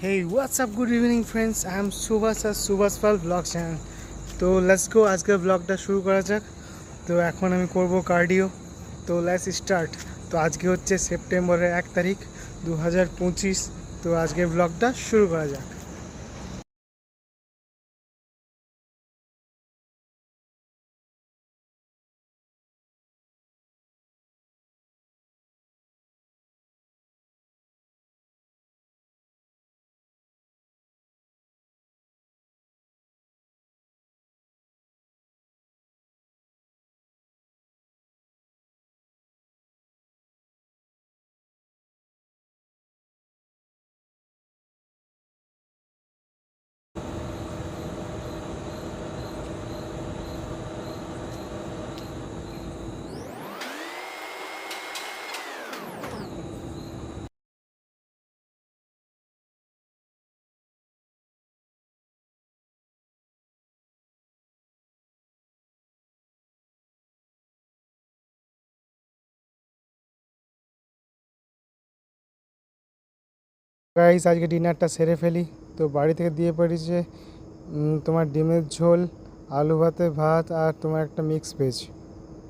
Hey, what's up? Good evening, friends. I am Subhas at Subhas Pal Vlog channel. তো let's go, আজকের ব্লগটা শুরু করা যাক। তো এখন আমি করব কার্ডিও। তো লেটস স্টার্ট। তো আজকে হচ্ছে সেপ্টেম্বরের 1 তারিখ 2025। তো আজকের ব্লগটা শুরু করা যাক। গাইস, আজকে ডিনারটা সেরে ফেলি। তো বাড়ি থেকে দিয়ে পাঠিয়েছে তোমার ডিমের ঝোল, আলু ভাতে ভাত আর তোমার একটা মিক্স ভেজ।